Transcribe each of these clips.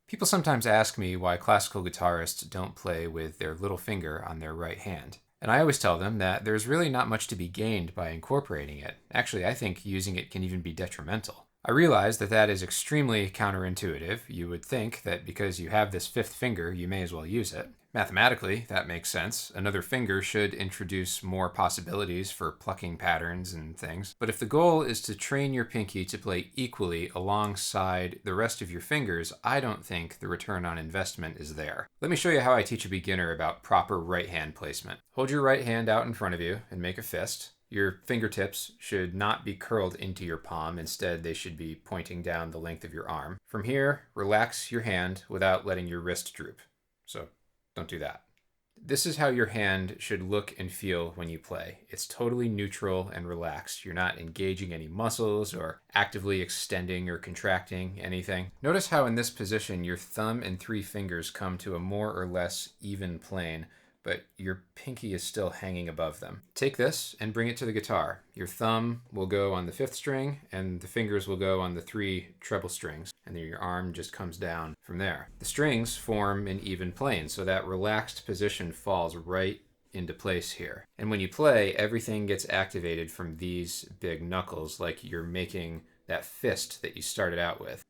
People sometimes ask me why classical guitarists don't play with their little finger on their right hand. And I always tell them that there's really not much to be gained by incorporating it. Actually, I think using it can even be detrimental. I realize that that is extremely counterintuitive. You would think that because you have this fifth finger, you may as well use it. Mathematically, that makes sense. Another finger should introduce more possibilities for plucking patterns and things. But if the goal is to train your pinky to play equally alongside the rest of your fingers, I don't think the return on investment is there. Let me show you how I teach a beginner about proper right hand placement. Hold your right hand out in front of you and make a fist. Your fingertips should not be curled into your palm. Instead, they should be pointing down the length of your arm. From here, relax your hand without letting your wrist droop. So don't do that. This is how your hand should look and feel when you play. It's totally neutral and relaxed. You're not engaging any muscles or actively extending or contracting anything. Notice how in this position your thumb and three fingers come to a more or less even plane, but your pinky is still hanging above them. Take this and bring it to the guitar. Your thumb will go on the fifth string and the fingers will go on the three treble strings, and then your arm just comes down from there. The strings form an even plane, so that relaxed position falls right into place here. And when you play, everything gets activated from these big knuckles, like you're making that fist that you started out with.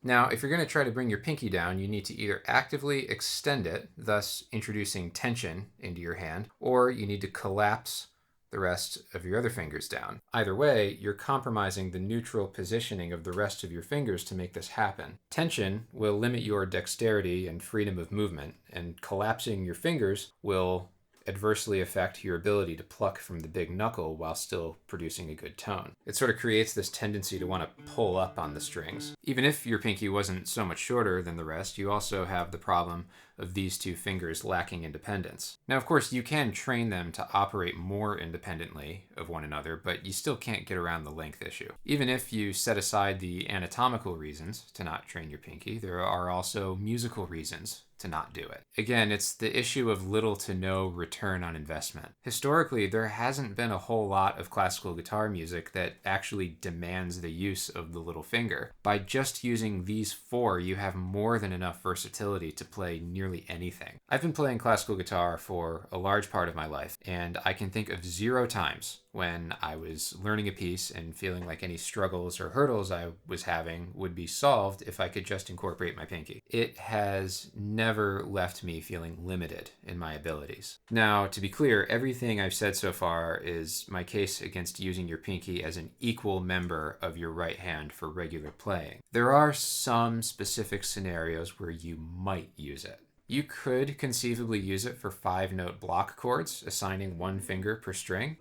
Now, if you're going to try to bring your pinky down, you need to either actively extend it, thus introducing tension into your hand, or you need to collapse the rest of your other fingers down. Either way, you're compromising the neutral positioning of the rest of your fingers to make this happen. Tension will limit your dexterity and freedom of movement, and collapsing your fingers will adversely affect your ability to pluck from the big knuckle while still producing a good tone. It sort of creates this tendency to want to pull up on the strings. Even if your pinky wasn't so much shorter than the rest, you also have the problem of these two fingers lacking independence. Now, of course, you can train them to operate more independently of one another, but you still can't get around the length issue. Even if you set aside the anatomical reasons to not train your pinky, there are also musical reasons to not do it. Again, it's the issue of little to no return on investment. Historically, there hasn't been a whole lot of classical guitar music that actually demands the use of the little finger. By just using these four, you have more than enough versatility to play nearly anything. I've been playing classical guitar for a large part of my life, and I can think of 0 times when I was learning a piece and feeling like any struggles or hurdles I was having would be solved if I could just incorporate my pinky. It has never left me feeling limited in my abilities. Now, to be clear, everything I've said so far is my case against using your pinky as an equal member of your right hand for regular playing. There are some specific scenarios where you might use it. You could conceivably use it for 5-note block chords, assigning 1 finger per string.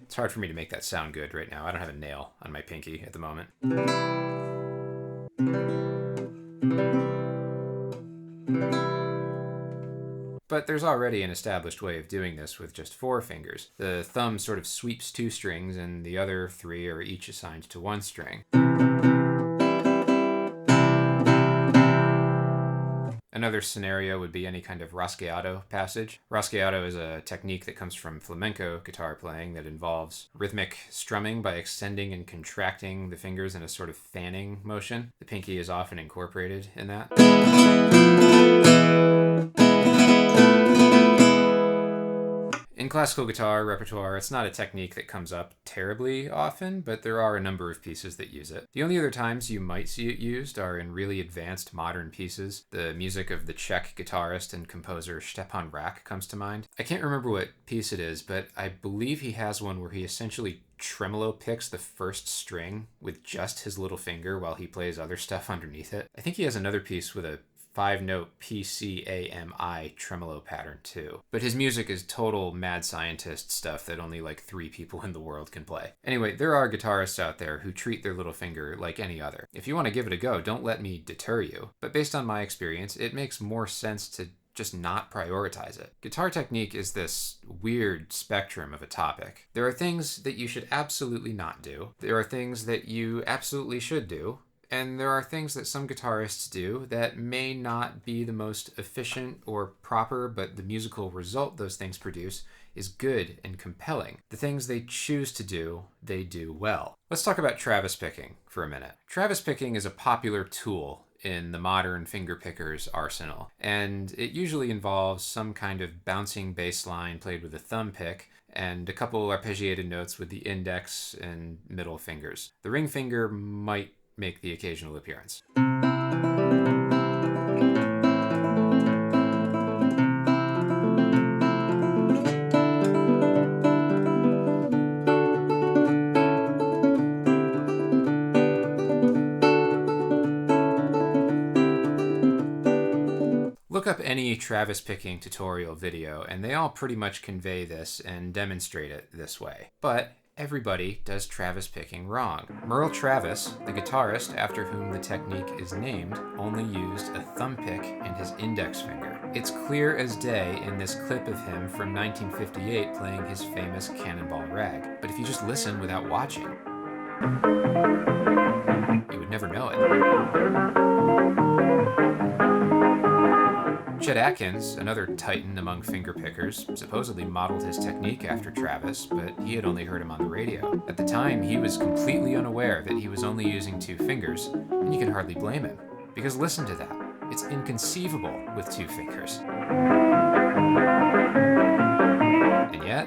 It's hard for me to make that sound good right now. I don't have a nail on my pinky at the moment. But there's already an established way of doing this with just 4 fingers. The thumb sort of sweeps 2 strings and the other 3 are each assigned to 1 string. Another scenario would be any kind of rasgueado passage. Rasgueado is a technique that comes from flamenco guitar playing that involves rhythmic strumming by extending and contracting the fingers in a sort of fanning motion. The pinky is often incorporated in that. In classical guitar repertoire, it's not a technique that comes up terribly often, but there are a number of pieces that use it. The only other times you might see it used are in really advanced modern pieces. The music of the Czech guitarist and composer Stepan Rack comes to mind. I can't remember what piece it is, but I believe he has one where he essentially tremolo picks the first string with just his little finger while he plays other stuff underneath it. I think he has another piece with a 5-note PCAMI tremolo pattern too. But his music is total mad scientist stuff that only like 3 people in the world can play. Anyway, there are guitarists out there who treat their little finger like any other. If you want to give it a go, don't let me deter you. But based on my experience, it makes more sense to just not prioritize it. Guitar technique is this weird spectrum of a topic. There are things that you should absolutely not do. There are things that you absolutely should do. And there are things that some guitarists do that may not be the most efficient or proper, but the musical result those things produce is good and compelling. The things they choose to do, they do well. Let's talk about Travis picking for a minute. Travis picking is a popular tool in the modern fingerpicker's arsenal, and it usually involves some kind of bouncing bass line played with a thumb pick and a couple arpeggiated notes with the index and middle fingers. The ring finger might make the occasional appearance. Look up any Travis picking tutorial video, and they all pretty much convey this and demonstrate it this way. But everybody does Travis picking wrong. Merle Travis, the guitarist after whom the technique is named, only used a thumb pick and his index finger. It's clear as day in this clip of him from 1958 playing his famous Cannonball Rag. But if you just listen without watching, you would never know it. Chet Atkins, another titan among fingerpickers, supposedly modeled his technique after Travis, but he had only heard him on the radio. At the time, he was completely unaware that he was only using two fingers, and you can hardly blame him. Because listen to that. It's inconceivable with two fingers. And yet...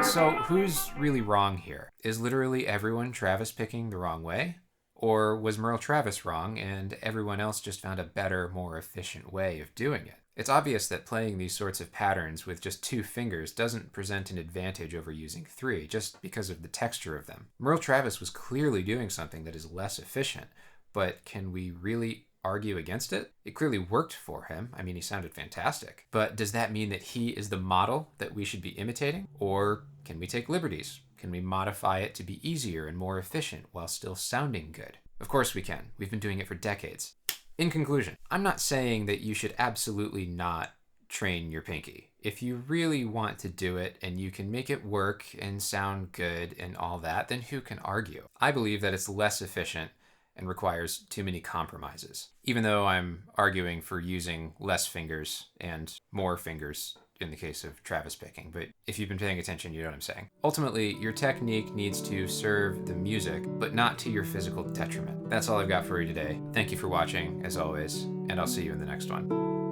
So who's really wrong here? Is literally everyone Travis picking the wrong way? Or was Merle Travis wrong and everyone else just found a better, more efficient way of doing it? It's obvious that playing these sorts of patterns with just two fingers doesn't present an advantage over using three, just because of the texture of them. Merle Travis was clearly doing something that is less efficient, but can we really argue against it? It clearly worked for him. I mean, he sounded fantastic. But does that mean that he is the model that we should be imitating? Or can we take liberties? Can we modify it to be easier and more efficient while still sounding good? Of course we can. We've been doing it for decades. In conclusion, I'm not saying that you should absolutely not train your pinky. If you really want to do it and you can make it work and sound good and all that, then who can argue? I believe that it's less efficient and requires too many compromises. Even though I'm arguing for using less fingers and more fingers in the case of Travis picking, but if you've been paying attention, you know what I'm saying. Ultimately, your technique needs to serve the music, but not to your physical detriment. That's all I've got for you today. Thank you for watching, as always, and I'll see you in the next one.